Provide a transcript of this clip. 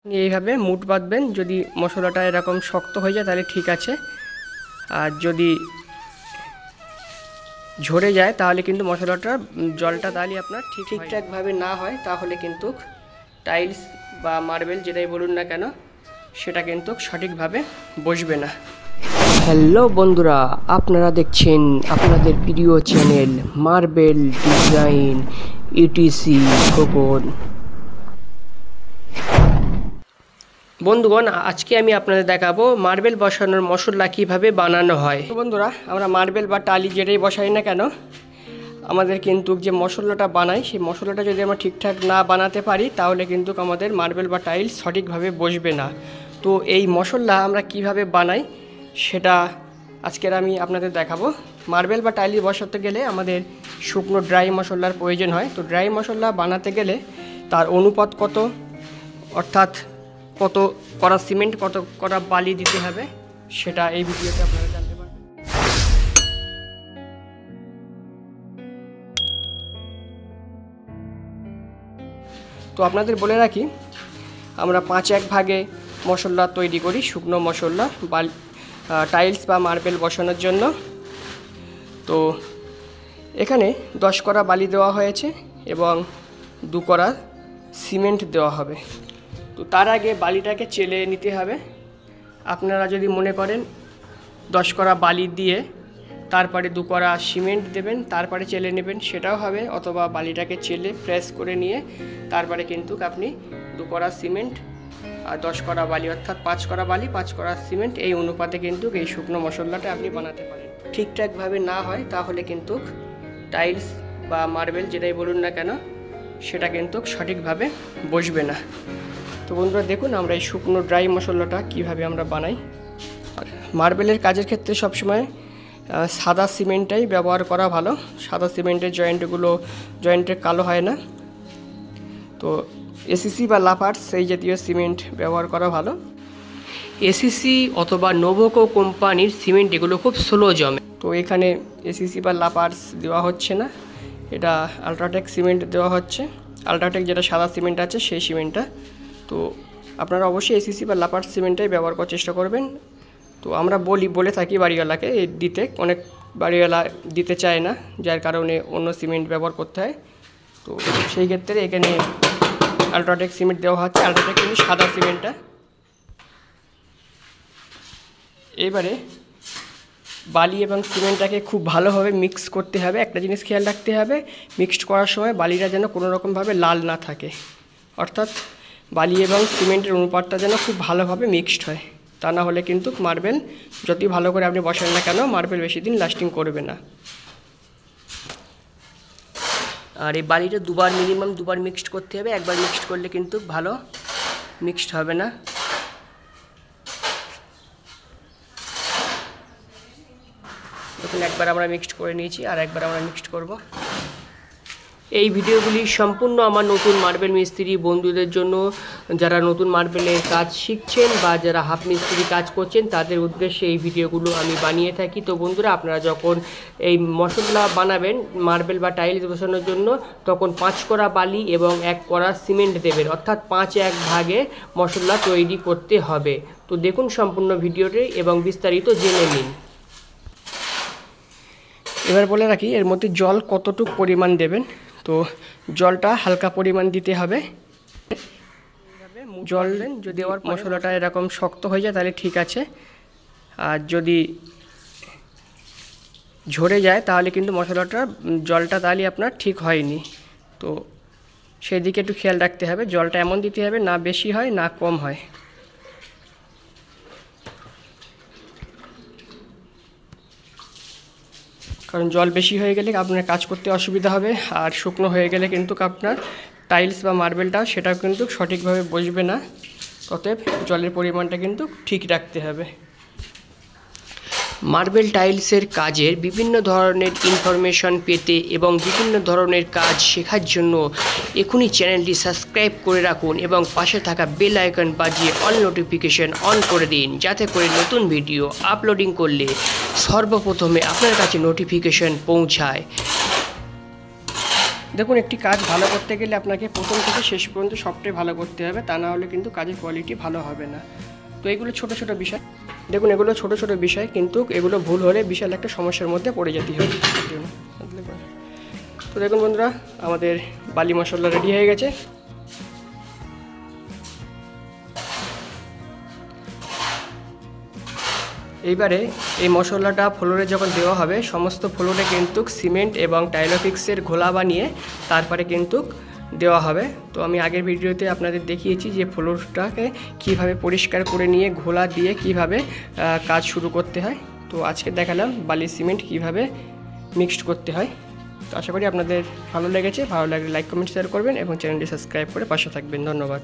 এইভাবে মুঠ বাঁধবেন। যদি মশলাটা এরকম শক্ত হয়ে যায় তাহলে ঠিক আছে, আর যদি ঝরে যায় তাহলে কিন্তু মশলাটা জলটা তাহলে আপনার ঠিকঠাকভাবে না হয় তাহলে কিন্তু টাইলস বা মার্বেল যেটাই বলুন না কেন সেটা কিন্তু সঠিকভাবে বসবে না। হ্যালো বন্ধুরা, আপনারা দেখছেন আপনাদের প্রিয় চ্যানেল মার্বেল ডিজাইন ETC-KHOKON। বন্ধুগণ, আজকে আমি আপনাদের দেখাবো মার্বেল বসানোর মশলা কীভাবে বানানো হয়। তো বন্ধুরা, আমরা মার্বেল বা টালি যেটাই বসাই না কেন আমাদের কিন্তু যে মশলাটা বানাই সেই মশলাটা যদি আমরা ঠিকঠাক না বানাতে পারি তাহলে কিন্তু আমাদের মার্বেল বা টাইলস সঠিকভাবে বসবে না। তো এই মশলা আমরা কিভাবে বানাই সেটা আজকের আমি আপনাদের দেখাবো। মার্বেল বা টাইলস বসাতে গেলে আমাদের শুকনো ড্রাই মশলার প্রয়োজন হয়। তো ড্রাই মশলা বানাতে গেলে তার অনুপাত কত, অর্থাৎ কত কড়া সিমেন্ট, কত কড়া বালি দিতে হবে সেটা এই ভিডিওতে আপনারা জানতে পারবেন। তো আপনাদের বলে রাখি, আমরা 5-1 ভাগে মশলা তৈরি করি, শুকনো মশলা টাইলস বা মার্বেল বসানোর জন্য। তো এখানে 10 কড়া বালি দেওয়া হয়েছে এবং 2 কড়া সিমেন্ট দেওয়া হবে। তো তার আগে বালিটাকে চেলে নিতে হবে। আপনারা যদি মনে করেন 10 কড়া বালি দিয়ে তারপরে 2 কড়া সিমেন্ট দেবেন তারপরে চেলে নেবেন সেটাও হবে, অথবা বালিটাকে চেলে ফ্রেশ করে নিয়ে তারপরে কিন্তু আপনি 2 কড়া সিমেন্ট আর 10 কড়া বালি অর্থাৎ 5 কড়া বালি 5 কড়া সিমেন্ট এই অনুপাতে কিন্তু এই শুকনো মশলাটা আপনি বানাতে পারেন। ঠিকঠাকভাবে না হয় তাহলে কিন্তু টাইলস বা মার্বেল যেটাই বলুন না কেন সেটা কিন্তু সঠিকভাবে বসবে না। তো বন্ধুরা দেখুন আমরা এই শুকনো ড্রাই মশলাটা কিভাবে আমরা বানাই। মার্বেলের কাজের ক্ষেত্রে সবসময় সাদা সিমেন্টটাই ব্যবহার করা ভালো। সাদা সিমেন্টের জয়েন্টের কালো হয় না। তো ETC বা লাফার্স এই জাতীয় সিমেন্ট ব্যবহার করা ভালো। ETC অথবা নোভোকো কোম্পানির সিমেন্ট এগুলো খুব স্লো জমে। তো এখানে ETC বা লাফার্স দেওয়া হচ্ছে না, এটা আল্ট্রাটেক সিমেন্ট দেওয়া হচ্ছে। আল্ট্রাটেক যেটা সাদা সিমেন্ট আছে সেই সিমেন্টটা। তো আপনারা অবশ্যই ETC বা লাফার্স সিমেন্টটাই ব্যবহার করার চেষ্টা করবেন। তো আমরা বলে থাকি বাড়িওয়ালাকে দিতে, অনেক বাড়িওয়ালা দিতে চায় না, যার কারণে অন্য সিমেন্ট ব্যবহার করতে হয়। তো সেই ক্ষেত্রে এখানে আল্ট্রাটেক সিমেন্ট দেওয়া হচ্ছে। আল্ট্রাটেক কিন্তু সাদা সিমেন্টটা। এবারে বালি এবং সিমেন্টটাকে খুব ভালোভাবে মিক্স করতে হবে। একটা জিনিস খেয়াল রাখতে হবে, মিক্সড করার সময় বালিটা যেন কোনো রকমভাবে লাল না থাকে, অর্থাৎ বালি এবং সিমেন্টের অনুপাতটা যেন খুব ভালোভাবে মিক্সড হয়। তা না হলে কিন্তু মার্বেল যতই ভালো করে আপনি বসান না কেন মার্বেল বেশি দিন লাস্টিং করবে না। আর এই বালিটা মিনিমাম দুবার মিক্সড করতে হবে। একবার মিক্সড করলে কিন্তু ভালো মিক্সড হবে না। দেখুন একবার আমরা মিক্সড করে নিয়েছি, আর একবার আমরা মিক্সড করব। এই ভিডিওগুলি সম্পূর্ণ আমার নতুন মার্বেল মিস্ত্রি বন্ধুদের জন্য, যারা নতুন মার্বেলের কাজ শিখছেন বা যারা হাফ মিস্ত্রি কাজ করছেন তাদের উদ্দেশ্যে এই ভিডিওগুলো আমি বানিয়ে থাকি। তো বন্ধুরা, আপনারা যখন এই মশলা বানাবেন মার্বেল বা টাইলস বসানোর জন্য তখন 5 কড়া বালি এবং 1 কড়া সিমেন্ট দেবেন, অর্থাৎ 5-1 ভাগে মশলা তৈরি করতে হবে। তো দেখুন সম্পূর্ণ ভিডিওটি এবং বিস্তারিত জেনে নিন। এবার বলে রাখি এর মধ্যে জল কতটুকু পরিমাণ দেবেন। তো জলটা হালকা পরিমাণ দিতে হবে। জল যদি মশলাটা এরকম শক্ত হয়ে যায় তাহলে ঠিক আছে, আর যদি ঝরে যায় তাহলে কিন্তু জলটা তাহলে আপনার ঠিক হয়নি। তো সেই দিকে একটু খেয়াল রাখতে হবে। জলটা এমন দিতে হবে না বেশি হয় না কম হয়। কারণ জল বেশি হয়ে গেলে আপনার কাজ করতে অসুবিধা হবে, আর শুকনো হয়ে গেলে কিন্তু আপনার টাইলস বা মার্বেলটা সেটাও কিন্তু সঠিকভাবে বসবে না। অতএব জলের পরিমাণটা কিন্তু ঠিক রাখতে হবে। মার্বেল টাইলসের কাজের বিভিন্ন ধরনের ইনফরমেশন পেতে এবং বিভিন্ন ধরনের কাজ শেখার জন্য এখনই চ্যানেলটি সাবস্ক্রাইব করে রাখুন এবং পাশে থাকা বেল আইকন বাজিয়ে অল নোটিফিকেশন অন করে দিন, যাতে করে নতুন ভিডিও আপলোডিং করলে সর্বপ্রথমে আপনার কাছে নোটিফিকেশন পৌঁছায়। দেখুন, একটি কাজ ভালো করতে গেলে আপনাকে প্রথম থেকে শেষ পর্যন্ত সবটাই ভালো করতে হবে, তা না হলে কিন্তু কাজের কোয়ালিটি ভালো হবে না। তো এগুলো ছোট ছোট বিষয়, দেখুন এগুলো ছোট ছোট বিষয়, কিন্তু এগুলো ভুল হলে বিশাল একটা সমস্যার মধ্যে পড়ে যেতে হবে। তো দেখুন বন্ধুরা, আমাদের বালি মশলা রেডি হয়ে গেছে। এইবারে এই মশলাটা ফ্লোরে যখন দেওয়া হবে, সমস্ত ফ্লোরে কিন্তু সিমেন্ট এবং টাইলোফিক্সের ঘোলা বানিয়ে তারপরে কিন্তু দেওয়া হবে। তো আমি আগের ভিডিওতে আপনাদের দেখিয়েছি যে ফ্লোরটাকে কীভাবে পরিষ্কার করে নিয়ে ঘোলা দিয়ে কিভাবে কাজ শুরু করতে হয়। তো আজকে দেখালাম বালি সিমেন্ট কিভাবে মিক্সড করতে হয়। তো আশা করি আপনাদের ভালো লেগেছে। ভালো লাগলে লাইক কমেন্ট শেয়ার করবেন এবং চ্যানেলটি সাবস্ক্রাইব করে পাশে থাকবেন। ধন্যবাদ।